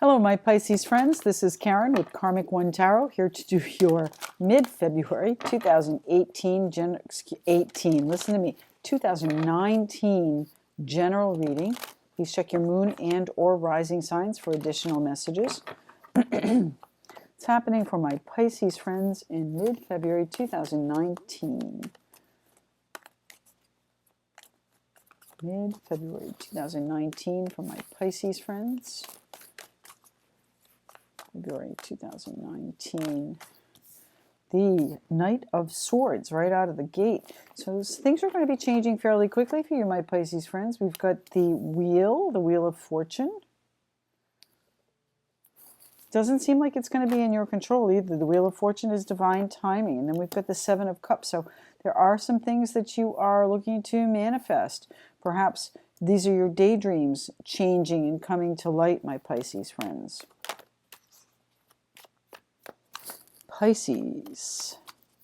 Hello, my Pisces friends. This is Karen with Karmic One Tarot, here to do your mid-February 2018, 2019 general reading. Please check your moon and or rising signs for additional messages. It's happening for my Pisces friends in mid-February 2019. Mid-February 2019 for my Pisces friends. February 2019. The Knight of Swords right out of the gate. So things are going to be changing fairly quickly for you, my Pisces friends. We've got the Wheel of Fortune. Doesn't seem like it's going to be in your control either. The Wheel of Fortune is divine timing. And then we've got the Seven of Cups. So there are some things that you are looking to manifest. Perhaps these are your daydreams changing and coming to light, my Pisces friends. Pisces,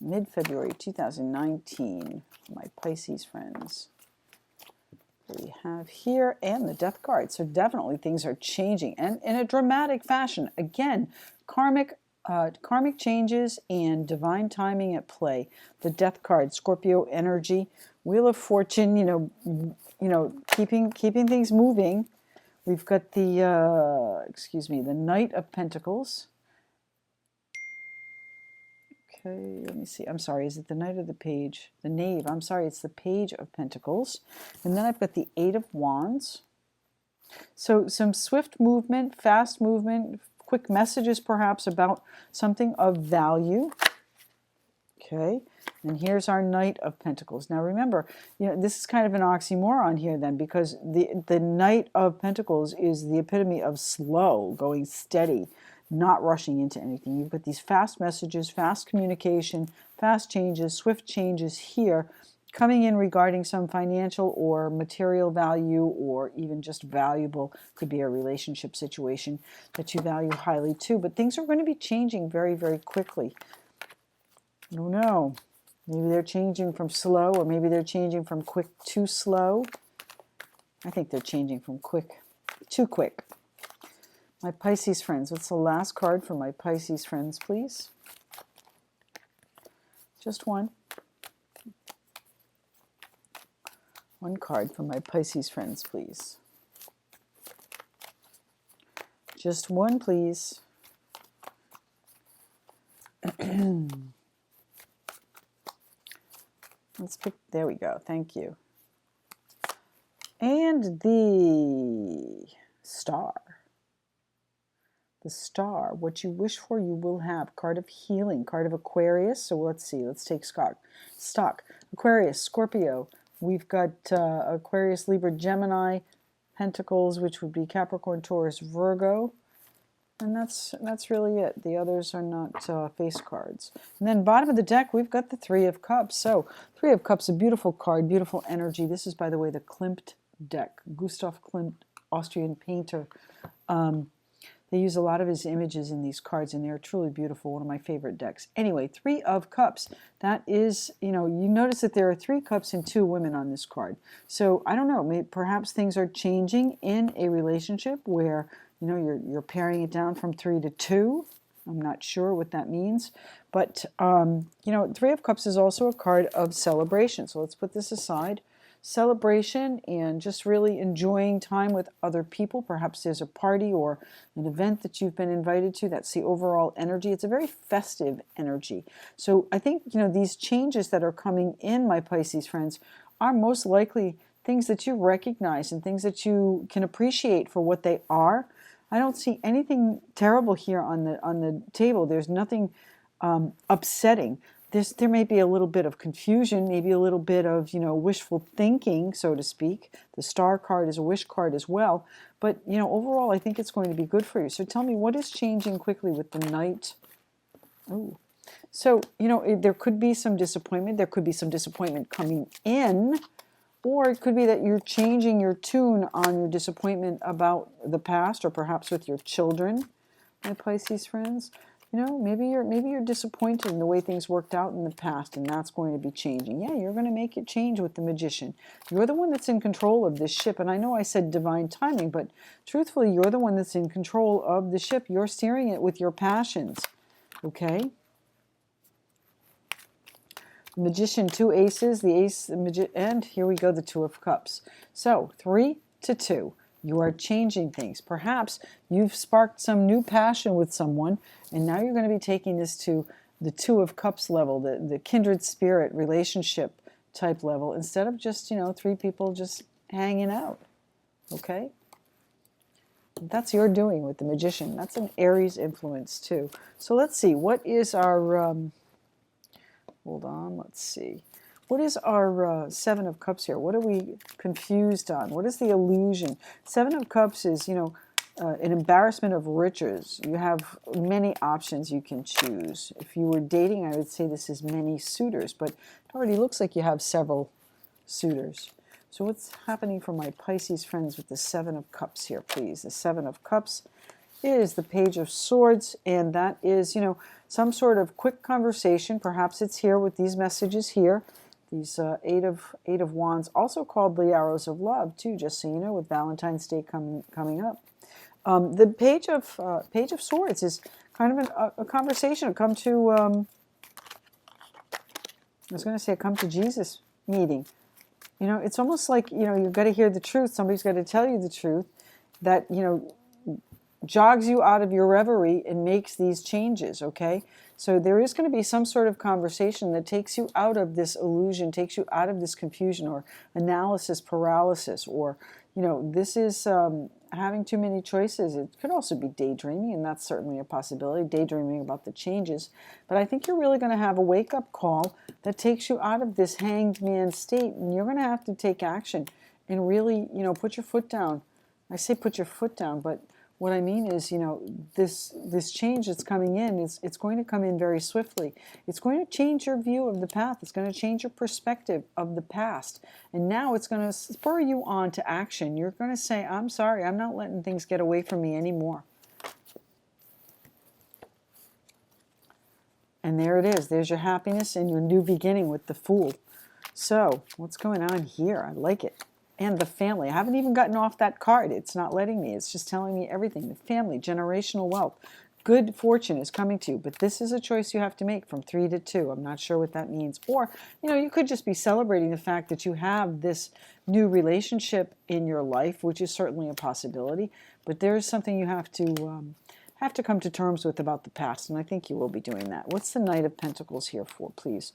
mid-February 2019, my Pisces friends. We have here, and the Death card. So definitely things are changing, and in a dramatic fashion. Again, karmic changes and divine timing at play. The Death card, Scorpio energy, Wheel of Fortune. Keeping things moving. We've got the the Knight of Pentacles. Okay, let me see. I'm sorry, is it the Knight or the Page? The Knave. I'm sorry, it's the Page of Pentacles. And then I've got the Eight of Wands. So some swift movement, fast movement, quick messages perhaps about something of value. Okay, and here's our Knight of Pentacles. Now remember, this is kind of an oxymoron here then, because the Knight of Pentacles is the epitome of slow, going steady, not rushing into anything. You've got these fast messages, fast communication, fast changes, swift changes here, coming in regarding some financial or material value, or even just valuable. Could be a relationship situation that you value highly too. But things are going to be changing very, very quickly. I don't know. Maybe they're changing from slow, or maybe they're changing from quick to slow. I think they're changing from quick to quick. My Pisces friends, what's the last card for my Pisces friends, please? Just one. One card for my Pisces friends, please. Just one, please. Let's pick, there we go, thank you. And the Star. The Star, what you wish for, you will have. Card of healing, card of Aquarius. So let's see, let's take stock. Aquarius, Scorpio. We've got Aquarius, Libra, Gemini, Pentacles, which would be Capricorn, Taurus, Virgo. And that's really it. The others are not face cards. And then bottom of the deck, we've got the Three of Cups. So Three of Cups, a beautiful card, beautiful energy. This is, by the way, the Klimt deck. Gustav Klimt, Austrian painter. They use a lot of his images in these cards, and they're truly beautiful. One of my favorite decks. Anyway, Three of Cups. That is, you notice that there are 3 cups and 2 women on this card. So I don't know, maybe perhaps things are changing in a relationship where, you're paring it down from 3 to 2. I'm not sure what that means. But, Three of Cups is also a card of celebration. So let's put this aside. Celebration and just really enjoying time with other people. Perhaps there's a party or an event that you've been invited to. That's the overall energy. It's a very festive energy. So I think, these changes that are coming in, my Pisces friends, are most likely things that you recognize and things that you can appreciate for what they are. I don't see anything terrible here on the table. There's nothing upsetting. There may be a little bit of confusion, maybe a little bit of, wishful thinking, so to speak. The Star card is a wish card as well. But, overall, I think it's going to be good for you. So tell me, what is changing quickly with the Knight? Oh, so, there could be some disappointment. There could be some disappointment coming in. Or it could be that you're changing your tune on your disappointment about the past, or perhaps with your children, my Pisces friends. You know, maybe you're disappointed in the way things worked out in the past, and that's going to be changing. Yeah, you're going to make it change with the Magician. You're the one that's in control of this ship, and I know I said divine timing, but truthfully, you're the one that's in control of the ship. You're steering it with your passions, okay? Magician, 2 aces, the ace, and here we go, the 2 of cups. So 3 to 2. You are changing things. Perhaps you've sparked some new passion with someone, and now you're going to be taking this to the 2 of cups level, the kindred spirit relationship type level, instead of just, 3 people just hanging out. Okay? That's your doing with the Magician. That's an Aries influence too. So let's see, what is our... hold on, let's see. What is our 7 of Cups here? What are we confused on? What is the illusion? 7 of Cups is, an embarrassment of riches. You have many options you can choose. If you were dating, I would say this is many suitors, but it already looks like you have several suitors. So what's happening for my Pisces friends with the 7 of Cups here, please? The 7 of Cups is the Page of Swords, and that is, some sort of quick conversation. Perhaps it's here with these messages here. These eight of Wands, also called the Arrows of Love, too, just so you know, with Valentine's Day coming up. The Page of Swords is kind of a conversation, a come to, I was going to say a come to Jesus meeting. It's almost like, you've got to hear the truth. Somebody's got to tell you the truth that, jogs you out of your reverie and makes these changes, okay? So there is going to be some sort of conversation that takes you out of this illusion, takes you out of this confusion or analysis paralysis, or, this is having too many choices. It could also be daydreaming, and that's certainly a possibility, daydreaming about the changes. But I think you're really going to have a wake-up call that takes you out of this hanged man state, and you're going to have to take action and really, put your foot down. I say put your foot down, but what I mean is, this change that's coming in, it's going to come in very swiftly. It's going to change your view of the path. It's going to change your perspective of the past. And now it's going to spur you on to action. You're going to say, I'm sorry, I'm not letting things get away from me anymore. And there it is. There's your happiness and your new beginning with the Fool. So, what's going on here? I like it. And the family. I haven't even gotten off that card. It's not letting me. It's just telling me everything. The family, generational wealth. Good fortune is coming to you. But this is a choice you have to make from 3 to 2. I'm not sure what that means. Or, you could just be celebrating the fact that you have this new relationship in your life, which is certainly a possibility. But there is something you have to come to terms with about the past. And I think you will be doing that. What's the Knight of Pentacles here for, please?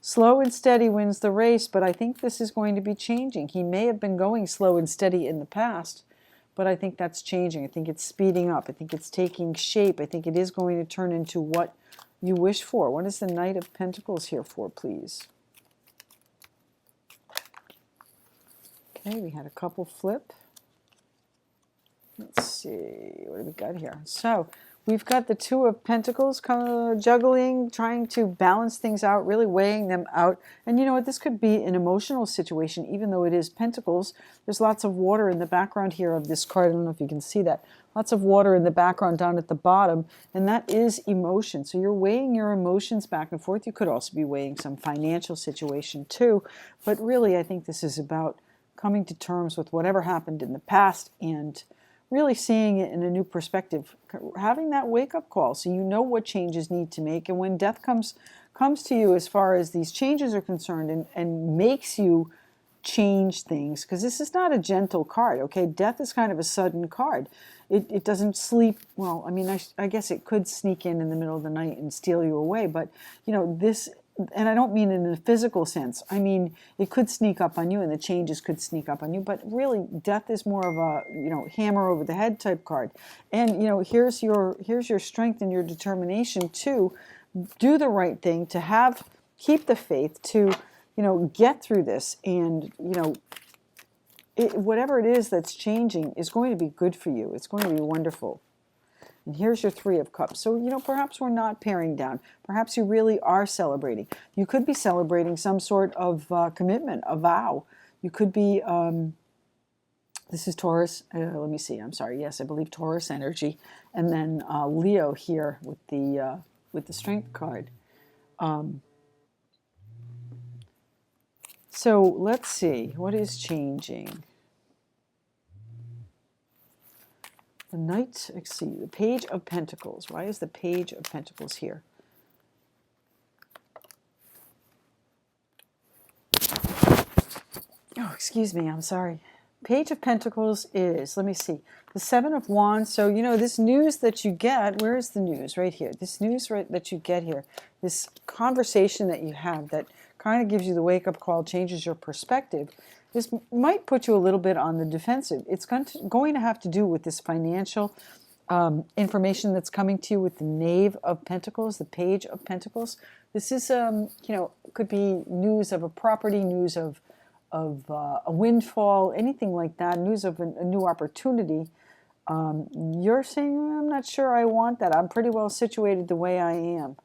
Slow and steady wins the race, but I think this is going to be changing. He may have been going slow and steady in the past, but I think that's changing. I think it's speeding up. I think it's taking shape. I think it is going to turn into what you wish for. What is the Knight of Pentacles here for, please? Okay, we had a couple flip. Let's see, what do we got here? So, we've got the 2 of Pentacles kind of juggling, trying to balance things out, really weighing them out. And you know what? This could be an emotional situation, even though it is Pentacles. There's lots of water in the background here of this card. I don't know if you can see that. Lots of water in the background down at the bottom, and that is emotion. So you're weighing your emotions back and forth. You could also be weighing some financial situation too. But really, I think this is about coming to terms with whatever happened in the past and really seeing it in a new perspective, having that wake-up call so you know what changes need to make. And when death comes to you as far as these changes are concerned and makes you change things, because this is not a gentle card, okay? Death is kind of a sudden card. It doesn't sleep, well, I mean, I guess it could sneak in the middle of the night and steal you away, but, this... And I don't mean in a physical sense. I mean, it could sneak up on you and the changes could sneak up on you. But really, death is more of a, hammer over the head type card. And, here's your strength and your determination to do the right thing, to keep the faith, to, get through this. And, whatever it is that's changing is going to be good for you. It's going to be wonderful. And here's your 3 of Cups. So, perhaps we're not paring down. Perhaps you really are celebrating. You could be celebrating some sort of commitment, a vow. You could be This is Taurus. Let me see. I'm sorry. Yes, I believe Taurus energy, and then Leo here with the Strength card. So let's see what is changing. The Knight. Let's see. The Page of Pentacles. Why is the Page of Pentacles here? Oh, excuse me. I'm sorry. Page of Pentacles is, let me see, the Seven of Wands. So, you know, this news that you get, where is the news? Right here. This news that you get here, this conversation that you have that kind of gives you the wake-up call, changes your perspective. This might put you a little bit on the defensive. It's going to have to do with this financial information that's coming to you with the Knave of Pentacles, the Page of Pentacles. This is, you know, could be news of a property, news of a windfall, anything like that, news of a new opportunity. You're saying, I'm not sure I want that. I'm pretty well situated the way I am.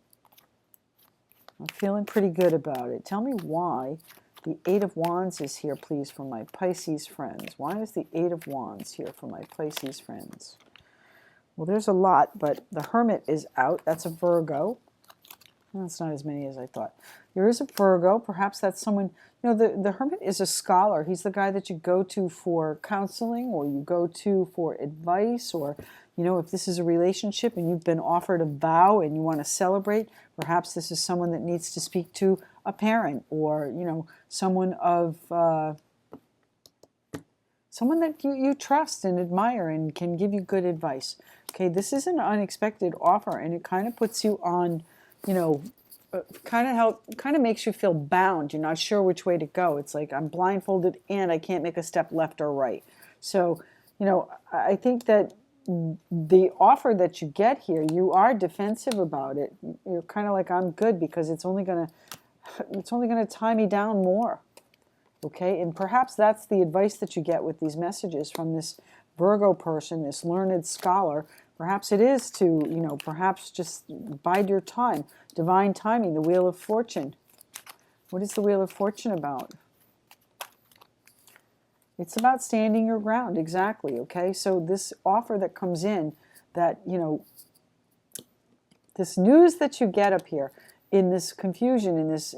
I'm feeling pretty good about it. Tell me why the Eight of Wands is here, please, for my Pisces friends. Why is the Eight of Wands here for my Pisces friends? Well, there's a lot, but the Hermit is out. That's a Virgo. That's not as many as I thought. There is a Virgo. Perhaps that's someone, you know, the Hermit is a scholar. He's the guy that you go to for counseling, or you go to for advice, or, you know, if this is a relationship and you've been offered a vow and you want to celebrate, perhaps this is someone that needs to speak to a parent, or, you know, someone of, someone that you trust and admire and can give you good advice. Okay, this is an unexpected offer, and it kind of puts you on, you know, kind of makes you feel bound. You're not sure which way to go. It's like I'm blindfolded and I can't make a step left or right. So, you know, I think that the offer that you get here, you are defensive about it. You're kind of like, I'm good because it's only gonna tie me down more. Okay, and perhaps that's the advice that you get with these messages from this Virgo person, this learned scholar. Perhaps it is to, you know, perhaps just bide your time. Divine timing, the Wheel of Fortune. What is the Wheel of Fortune about? It's about standing your ground, exactly, okay? So this offer that comes in, that, you know, this news that you get up here, in this confusion, in this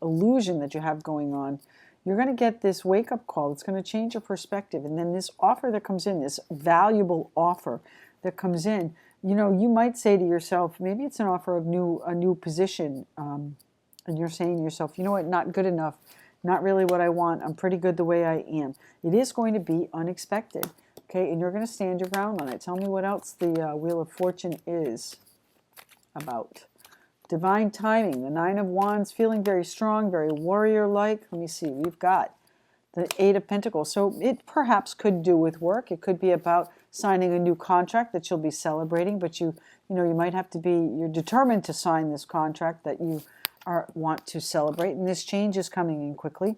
illusion that you have going on, you're going to get this wake-up call. It's going to change your perspective. And then this offer that comes in, this valuable offer that comes in, you know, you might say to yourself, maybe it's an offer of a new position, and you're saying to yourself, you know what, not good enough, not really what I want, I'm pretty good the way I am. It is going to be unexpected, okay, and you're going to stand your ground on it. Tell me what else the Wheel of Fortune is about. Divine timing, the Nine of Wands, feeling very strong, very warrior-like. Let me see, we've got the Eight of Pentacles. So it perhaps could do with work. It could be about signing a new contract that you'll be celebrating, but you know, you might have to be, you're determined to sign this contract that you want to celebrate, and this change is coming in quickly.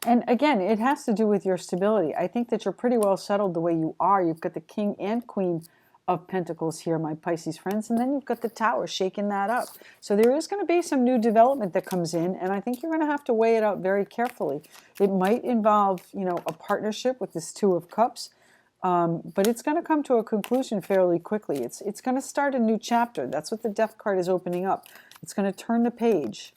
And again, it has to do with your stability. I think that you're pretty well settled the way you are. You've got the King and Queen of Pentacles here, my Pisces friends, and then you've got the Tower shaking that up. So there is going to be some new development that comes in, and I think you're going to have to weigh it out very carefully. It might involve, you know, a partnership with this Two of Cups, but it's going to come to a conclusion fairly quickly. It's going to start a new chapter. That's what the Death card is opening up. It's going to turn the page.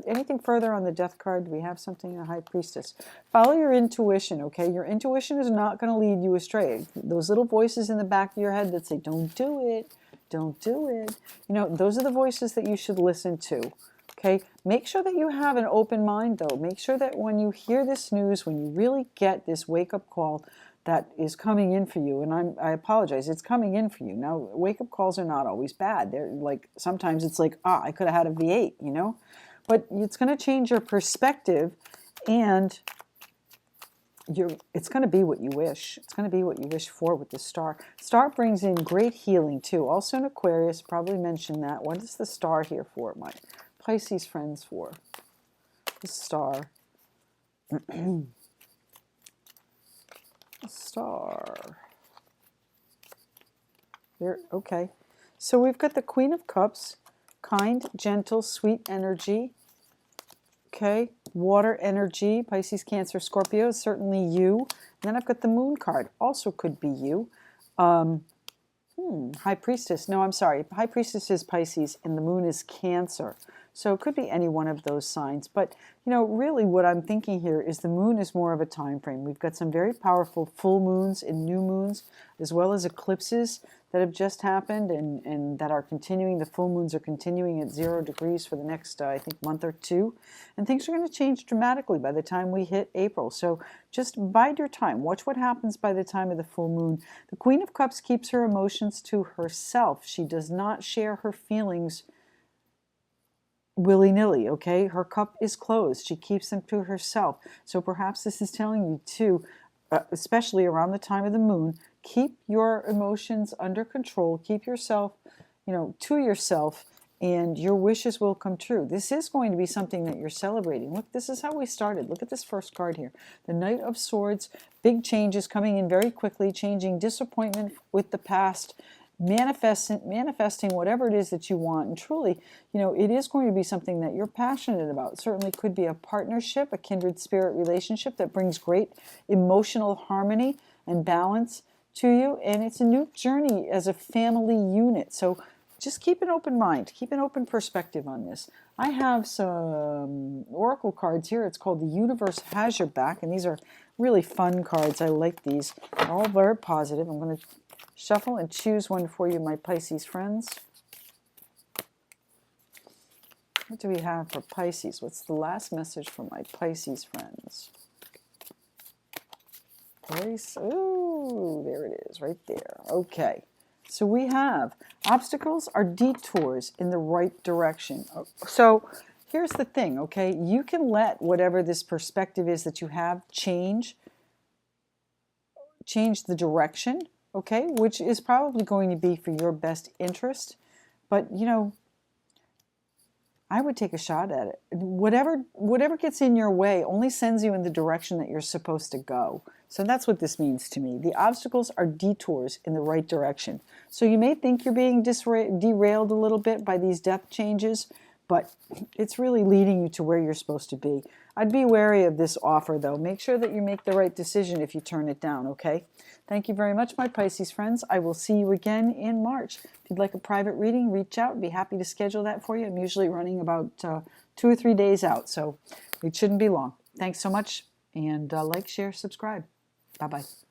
Anything further on the Death card? Do we have something? A High Priestess. Follow your intuition, okay? Your intuition is not going to lead you astray. Those little voices in the back of your head that say, don't do it, don't do it. You know, those are the voices that you should listen to, okay? Make sure that you have an open mind, though. Make sure that when you hear this news, when you really get this wake-up call that is coming in for you, and I apologize, it's coming in for you. Now, wake-up calls are not always bad. They're like, sometimes it's like, I could have had a V8, you know? But it's going to change your perspective, and it's going to be what you wish. It's going to be what you wish for with the Star. Star brings in great healing, too. Also in Aquarius, probably mentioned that. What is the Star here for, my Pisces friends, for? The Star. The Star. There, okay. So we've got the Queen of Cups. Kind, gentle, sweet energy. Okay, water energy, Pisces, Cancer, Scorpio, certainly you. And then I've got the Moon card, also could be you. High Priestess, no, I'm sorry. High Priestess is Pisces and the Moon is Cancer. So it could be any one of those signs. But, you know, really what I'm thinking here is the Moon is more of a time frame. We've got some very powerful full moons and new moons, as well as eclipses that have just happened and that are continuing. The full moons are continuing at 0 degrees for the next, I think, month or two. And things are going to change dramatically by the time we hit April. So just bide your time. Watch what happens by the time of the full moon. The Queen of Cups keeps her emotions to herself. She does not share her feelings willy-nilly, okay? Her cup is closed. She keeps them to herself. So perhaps this is telling you too, especially around the time of the moon, keep your emotions under control. Keep yourself, you know, to yourself, and your wishes will come true. This is going to be something that you're celebrating. Look, this is how we started. Look at this first card here. The Knight of Swords, big changes coming in very quickly, changing disappointment with the past, manifesting whatever it is that you want. And truly, you know, it is going to be something that you're passionate about. It certainly could be a partnership, a kindred spirit relationship that brings great emotional harmony and balance to you. And it's a new journey as a family unit. So just keep an open mind, keep an open perspective on this. I have some oracle cards here. It's called The Universe Has Your Back, and these are really fun cards. I like these. They're all very positive. I'm going to shuffle and choose one for you, my Pisces friends. What do we have for Pisces? What's the last message for my Pisces friends? Ooh, there it is, right there. Okay. So we have obstacles are detours in the right direction. So here's the thing, okay? You can let whatever this perspective is that you have change the direction, okay? Which is probably going to be for your best interest. But, you know, I would take a shot at it. Whatever gets in your way only sends you in the direction that you're supposed to go. So that's what this means to me. The obstacles are detours in the right direction. So you may think you're being derailed a little bit by these death changes, but it's really leading you to where you're supposed to be. I'd be wary of this offer, though. Make sure that you make the right decision if you turn it down, okay? Thank you very much, my Pisces friends. I will see you again in March. If you'd like a private reading, reach out. I'd be happy to schedule that for you. I'm usually running about 2 or 3 days out, so it shouldn't be long. Thanks so much, and like, share, subscribe. Bye-bye.